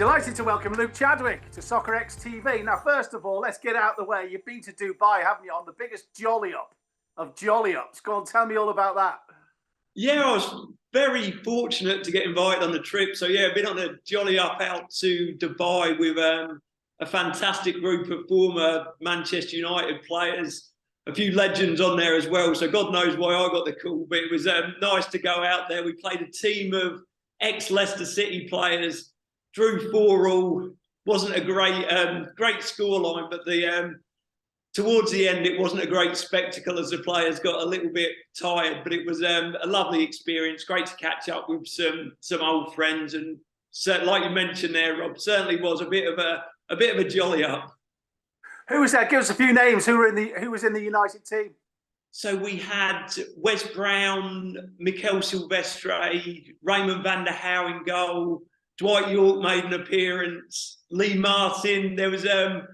Delighted to welcome Luke Chadwick to Soccer X TV. Now, first of all, let's get out the way. You've been to Dubai, haven't you, on the biggest jolly up of jolly ups. Go on, tell me all about that. Yeah, I was very fortunate to get invited on the trip. So, yeah, I've been on a jolly up out to Dubai with a fantastic group of former Manchester United players, a few legends on there as well. So God knows why I got the call, but it was nice to go out there. We played a team of ex-Leicester City players, drew 4-4. Wasn't a great scoreline, but towards the end, it wasn't a great spectacle as the players got a little bit tired. But it was a lovely experience. Great to catch up with some old friends, and so, like you mentioned there, Rob, certainly was a bit of a jolly up. Who was that? Give us a few names. Who was in the United team? So we had Wes Brown, Mikel Silvestre, Raymond van der Houw in goal. Dwight York made an appearance. Lee Martin. There was a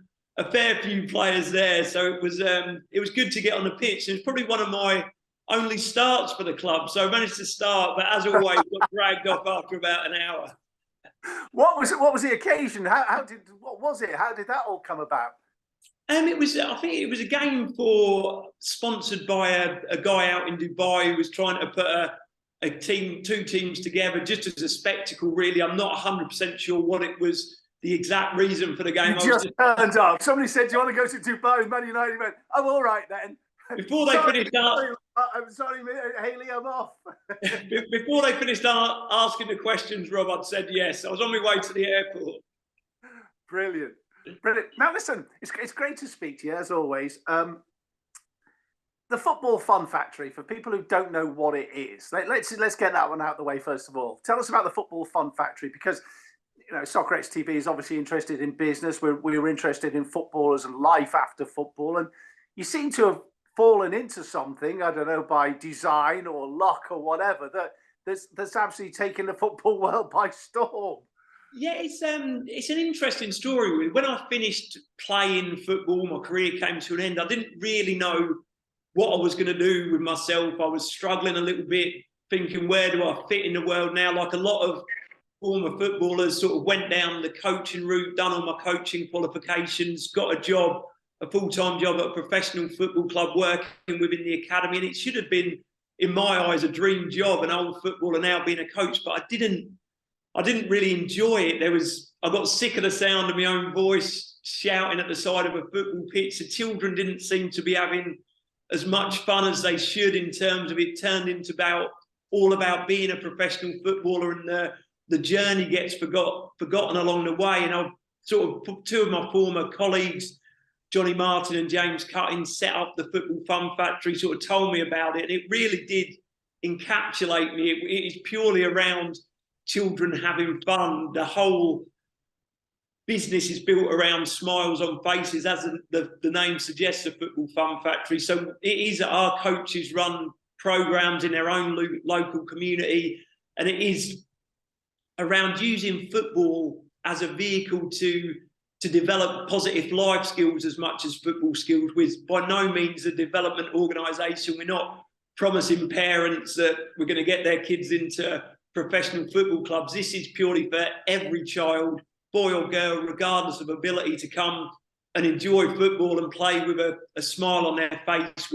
fair few players there, so it was good to get on the pitch. It was probably one of my only starts for the club, so I managed to start, but as always, got dragged off after about an hour. What was the occasion? What was it? How did that all come about? I think it was a game sponsored by a guy out in Dubai who was trying to put two teams together just as a spectacle, really. I'm not 100% sure what it was, the exact reason for the game. You just turned up. Somebody said, "Do you want to go to Dubai with Man United?" You went, "Oh, all right then." Before they finished I'm sorry, Haley, I'm off. Before they finished asking the questions, Rob, I'd said yes. I was on my way to the airport. Brilliant. Now, listen, it's great to speak to you, as always. The Football Fun Factory, for people who don't know what it is, let's get that one out of the way first of all. Tell us about the Football Fun Factory, because Soccer X TV is obviously interested in business. We're interested in footballers and life after football, and you seem to have fallen into something, I don't know, by design or luck or whatever, that's absolutely taken the football world by storm. Yeah, it's an interesting story. When I finished playing football, my career came to an end. I didn't really know what I was going to do with myself. I was struggling a little bit, thinking, where do I fit in the world now? Like a lot of former footballers, sort of went down the coaching route, done all my coaching qualifications, got a full-time job at a professional football club, working within the academy, and it should have been, in my eyes, a dream job, an old footballer now being a coach, but I didn't really enjoy it. I got sick of the sound of my own voice shouting at the side of a football pitch. The children didn't seem to be having as much fun as they should, in terms of it turned into all about being a professional footballer, and the journey gets forgotten along the way. And I sort of, two of my former colleagues, Johnny Martin and James Cutting, set up the Football Fun Factory, sort of told me about it, and it really did encapsulate me. It is purely around children having fun. The whole business is built around smiles on faces, as the name suggests, the Football Fun Factory. So it is our coaches run programs in their own local community, and it is around using football as a vehicle to develop positive life skills as much as football skills. With by no means a development organisation. We're not promising parents that we're going to get their kids into professional football clubs. This is purely for every child, boy or girl, regardless of ability, to come and enjoy football and play with a smile on their face,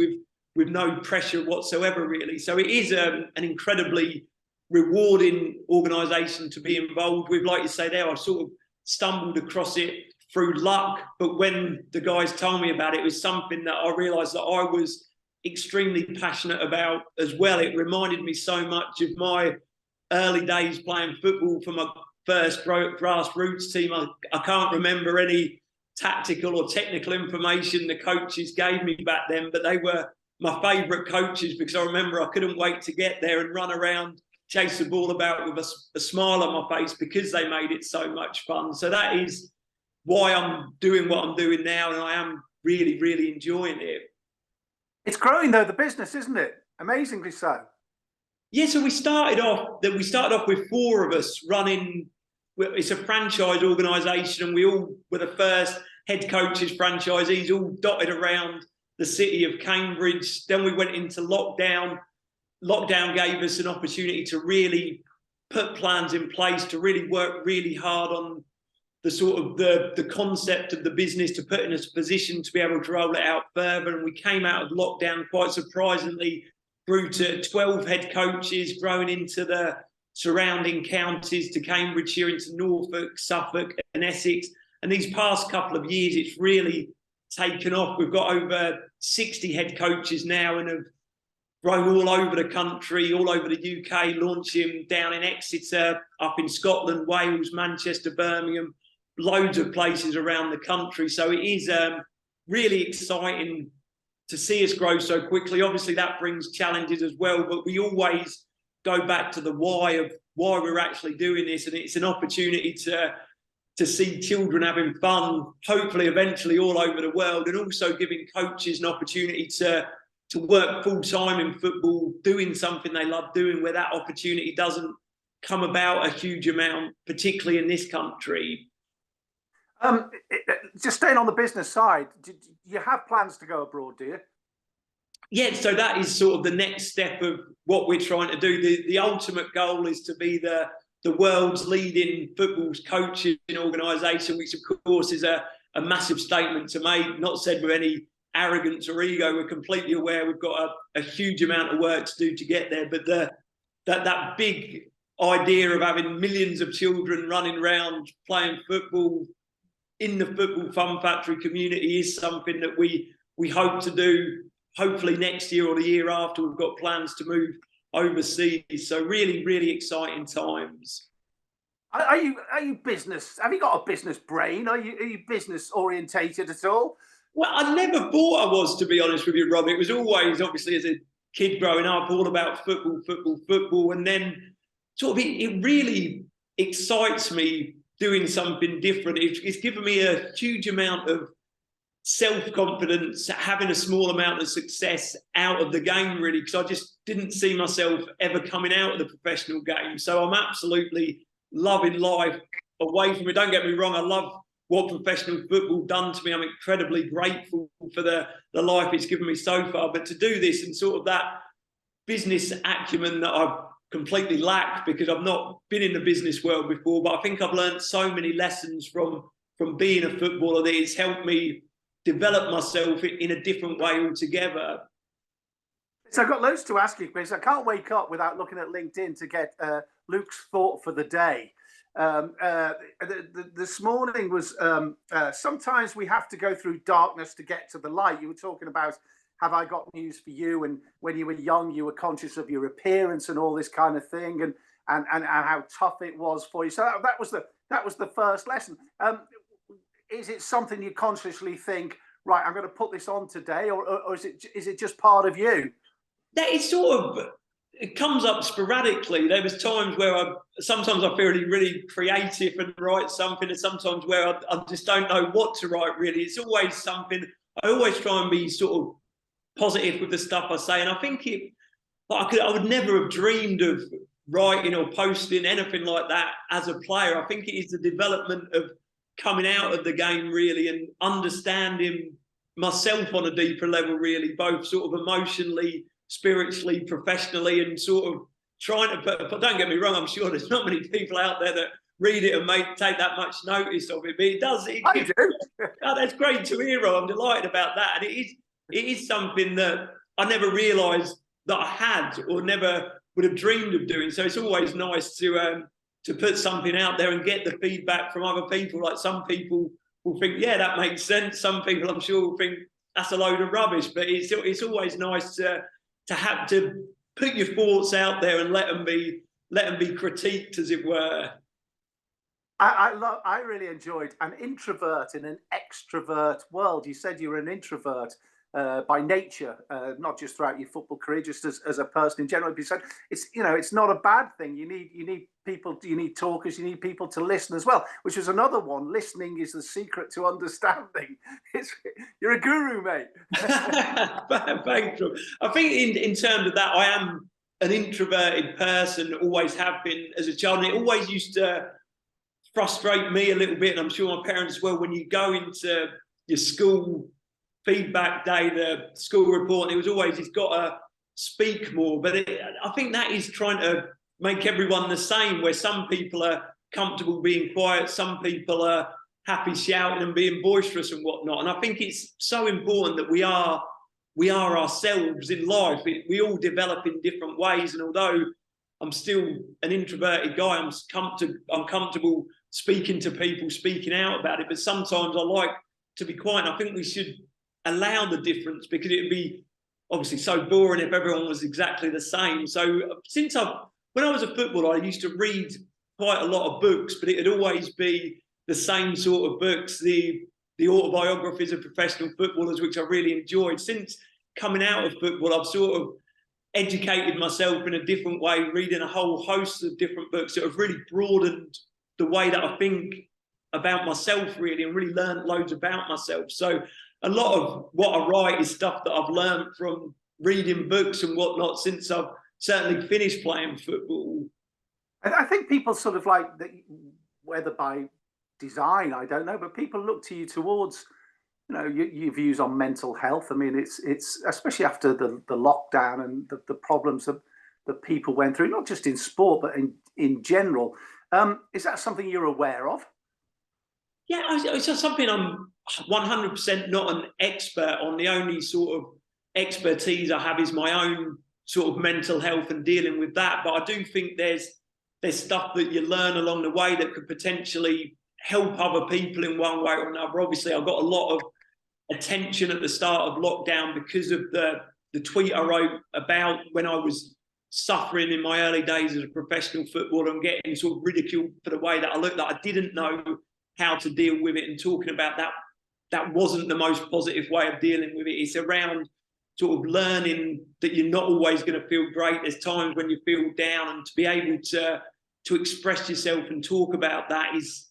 with no pressure whatsoever, really. So it is an incredibly rewarding organisation to be involved with. Like you say there, I sort of stumbled across it through luck, but when the guys told me about it, it was something that I realised that I was extremely passionate about as well. It reminded me so much of my early days playing football for my first grassroots team. I can't remember any tactical or technical information the coaches gave me back then, but they were my favourite coaches, because I remember I couldn't wait to get there and run around, chase the ball about with a smile on my face, because they made it so much fun. So that is why I'm doing what I'm doing now, and I am really, really enjoying it. It's growing though, the business, isn't it? Amazingly so. Yeah, so we started off with 4 of us running. It's a franchise organisation, and we all were the first head coaches, franchisees, all dotted around the city of Cambridge. Then we went into lockdown. Lockdown gave us an opportunity to really put plans in place, to really work really hard on sort of the concept of the business to put in a position to be able to roll it out further. And we came out of lockdown quite surprisingly, grew to 12 head coaches, growing into the surrounding counties, to Cambridgeshire, into Norfolk, Suffolk and Essex. And these past couple of years, it's really taken off. We've got over 60 head coaches now and have grown all over the country, all over the UK, launching down in Exeter, up in Scotland, Wales, Manchester, Birmingham, loads of places around the country. So it is really exciting to see us grow so quickly. Obviously, that brings challenges as well, but we always go back to the why of why we're actually doing this. And it's an opportunity to see children having fun, hopefully eventually all over the world, and also giving coaches an opportunity to work full-time in football, doing something they love doing, where that opportunity doesn't come about a huge amount, particularly in this country. Just staying on the business side, do you have plans to go abroad, do you? Yeah, so that is sort of the next step of what we're trying to do. The ultimate goal is to be the world's leading football coaching organisation, which of course is a massive statement to make, not said with any arrogance or ego. We're completely aware we've got a huge amount of work to do to get there, but that big idea of having millions of children running around playing football in the Football Fun Factory community is something that we hope to do, hopefully next year or the year after. We've got plans to move overseas, so really, really exciting times. Are you business? Have you got a business brain? Are you business orientated at all? Well, I never thought I was, to be honest with you, Rob. It was always, obviously, as a kid growing up, all about football. And then sort of it really excites me doing something different. It's given me a huge amount of self-confidence, having a small amount of success out of the game, really, because I just didn't see myself ever coming out of the professional game. So I'm absolutely loving life away from it. Don't get me wrong, I love what professional football done to me. I'm incredibly grateful for the life it's given me so far. But to do this and sort of that business acumen that I've completely lacked, because I've not been in the business world before, but I think I've learned so many lessons from being a footballer that it's helped me develop myself in a different way altogether. So I've got loads to ask you, Chris. I can't wake up without looking at LinkedIn to get Luke's thought for the day. This morning was sometimes we have to go through darkness to get to the light. You were talking about, have I got news for you? And when you were young, you were conscious of your appearance and all this kind of thing, and how tough it was for you. So that was the first lesson. Is it something you consciously think, right, I'm going to put this on today, or is it just part of you? That is sort of, it comes up sporadically. There was times where sometimes I feel really creative and write something, and sometimes where I just don't know what to write, really. It's always something. I always try and be sort of positive with the stuff I say, and I think I would never have dreamed of writing or posting anything like that as a player. I think it is the development of coming out of the game, really, and understanding myself on a deeper level, really, both sort of emotionally, spiritually, professionally, and sort of trying to but don't get me wrong, I'm sure there's not many people out there that read it and take that much notice of it, but it does. I do. Oh, that's great to hear, Rob. I'm delighted about that. And it is something that I never realised that I had, or never would have dreamed of doing. So it's always nice to put something out there and get the feedback from other people. Like, some people will think, yeah, that makes sense. Some people, I'm sure, will think that's a load of rubbish. But it's always nice to have to put your thoughts out there and let them be critiqued, as it were. I really enjoyed an introvert in an extrovert world. You said you were an introvert by nature, not just throughout your football career, just as a person in general. You said it's not a bad thing. You need people. You need talkers. You need people to listen as well, which is another one. Listening is the secret to understanding. You're a guru, mate. Thanks, Rob. I think in terms of that, I am an introverted person. Always have been as a child, and it always used to frustrate me a little bit, and I'm sure my parents as well, when you go into your school feedback day, the school report, it was always, he's got to speak more. But I think that is trying to make everyone the same, where some people are comfortable being quiet. Some people are happy shouting and being boisterous and whatnot. And I think it's so important that we are ourselves in life. We all develop in different ways. And although I'm still an introverted guy, I'm comfortable speaking to people, speaking out about it. But sometimes I like to be quiet. And I think we should allow the difference, because it would be obviously so boring if everyone was exactly the same. So when I was a footballer, I used to read quite a lot of books, but it'd always be the same sort of books, the autobiographies of professional footballers, which I really enjoyed. Since coming out of football, I've sort of educated myself in a different way, reading a whole host of different books that have really broadened the way that I think about myself, really, and really learned loads about myself. So a lot of what I write is stuff that I've learned from reading books and whatnot since I've certainly finished playing football. I think people sort of like, whether by design, I don't know, but people look to you towards, you know, your views on mental health. I mean, it's especially after the lockdown and the problems that people went through, not just in sport, but in general. Is that something you're aware of? Yeah, it's just something I'm 100% not an expert on. The only sort of expertise I have is my own sort of mental health and dealing with that. But I do think there's stuff that you learn along the way that could potentially help other people in one way or another. Obviously, I got a lot of attention at the start of lockdown because of the tweet I wrote about when I was suffering in my early days as a professional footballer and getting sort of ridiculed for the way that I looked, that I didn't know how to deal with it, and talking about that wasn't the most positive way of dealing with it. It's around sort of learning that you're not always going to feel great. There's times when you feel down, and to be able to express yourself and talk about that is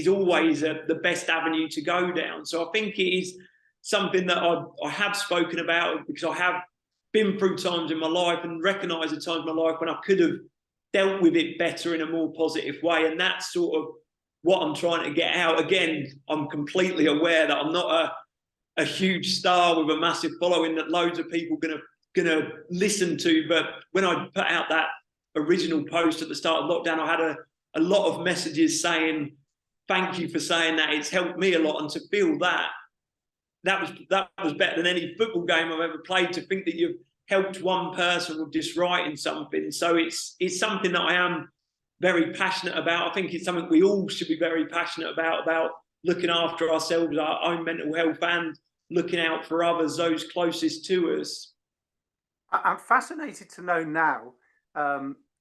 always the best avenue to go down. So I think it is something that I have spoken about, because I have been through times in my life and recognised the times in my life when I could have dealt with it better in a more positive way. And that's sort of what I'm trying to get out. Again, I'm completely aware that I'm not a huge star with a massive following that loads of people gonna listen to. But when I put out that original post at the start of lockdown, I had a lot of messages saying, thank you for saying that. It's helped me a lot. And to feel that was better than any football game I've ever played, to think that you've helped one person with just writing something. So it's something that I am very passionate about. I think it's something we all should be very passionate about looking after ourselves, our own mental health, and looking out for others, those closest to us. I'm fascinated to know now,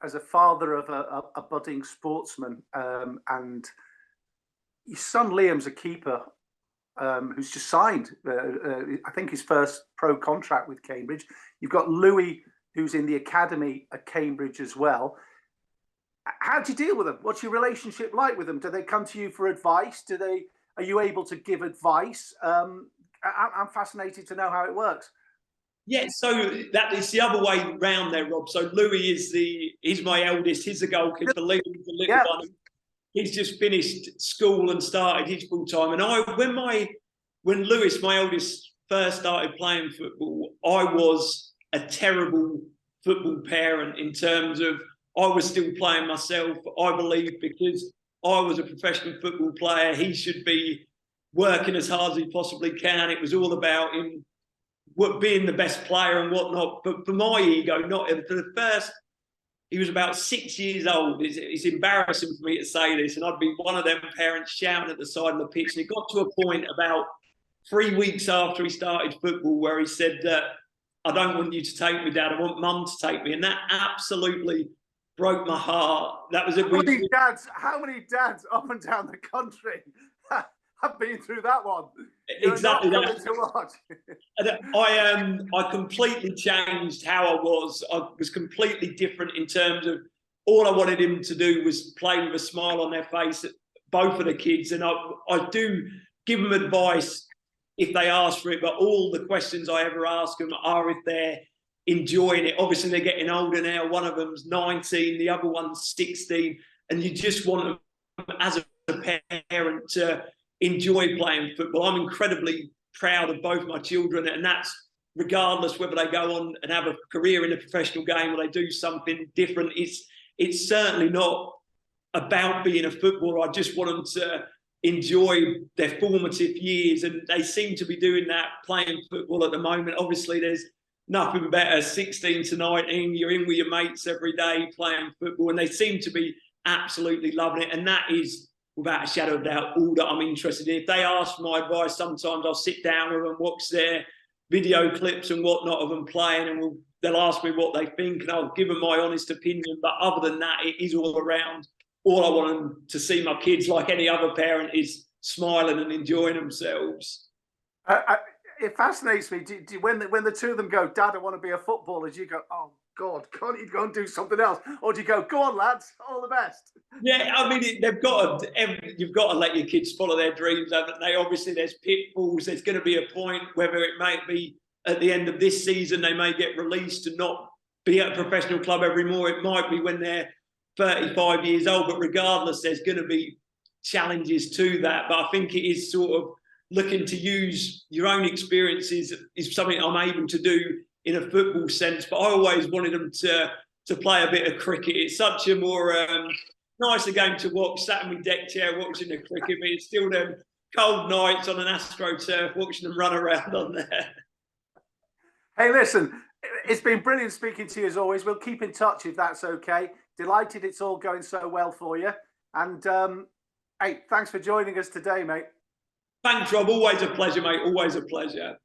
as a father of a budding sportsman, and your son Liam's a keeper, who's just signed, I think, his first pro contract with Cambridge. You've got Louis, who's in the academy at Cambridge as well. How do you deal with them? What's your relationship like with them? Do they come to you for advice? Are you able to give advice? I'm fascinated to know how it works. Yeah, so that is the other way round there, Rob. So Louis he's my eldest. He's the goalkeeper. Liam's the little one. He's just finished school and started his full time. And when Lewis, my eldest, first started playing football, I was a terrible football parent in terms of I was still playing myself. I believe because I was a professional football player, he should be working as hard as he possibly can. It was all about him being the best player and whatnot. But for my ego, not for the first. He was about 6 years old. It's embarrassing for me to say this, and I'd be one of them parents shouting at the side of the pitch. And it got to a point about 3 weeks after he started football where he said that, I don't want you to take me, Dad. I want Mum to take me. And that absolutely broke my heart. That was How many dads up and down the country have been through that one? Exactly that. I completely changed how I was. I was completely different in terms of all I wanted him to do was play with a smile on their face, both of the kids. And I do give them advice if they ask for it, but all the questions I ever ask them are if they're enjoying it. Obviously, they're getting older now. One of them's 19, the other one's 16. And you just want them, as a parent, to enjoy playing football. I'm incredibly proud of both my children, and that's regardless whether they go on and have a career in a professional game or they do something different. It's certainly not about being a footballer. I just want them to enjoy their formative years, and they seem to be doing that playing football at the moment. Obviously, there's nothing better. 16 to 19, you're in with your mates every day playing football, and they seem to be absolutely loving it. And that is, without a shadow of doubt, all that I'm interested in. If they ask for my advice, sometimes I'll sit down with them, watch their video clips and whatnot of them playing, and they'll ask me what they think, and I'll give them my honest opinion. But other than that, it is all around. All I want them to see my kids, like any other parent, is smiling and enjoying themselves. It fascinates me. When the two of them go, "Dad, I want to be a footballer," do you go, "Oh God, can't you go and do something else?" Or do you go, "Go on, lads, all the best"? Yeah, I mean, you've got to let your kids follow their dreams, haven't they? Obviously, there's pitfalls. There's going to be a point, whether it might be at the end of this season, they may get released and not be at a professional club anymore. It might be when they're 35 years old, but regardless, there's going to be challenges to that. But I think it is sort of looking to use your own experiences is something I'm able to do in a football sense. But I always wanted them to play a bit of cricket. It's such a more nicer game to watch, sat in my deck chair watching the cricket, but it's still them cold nights on an AstroTurf watching them run around on there. Hey, listen, it's been brilliant speaking to you as always. We'll keep in touch if that's okay. Delighted it's all going so well for you. And hey, thanks for joining us today, mate. Thanks, Rob. Always a pleasure, mate. Always a pleasure.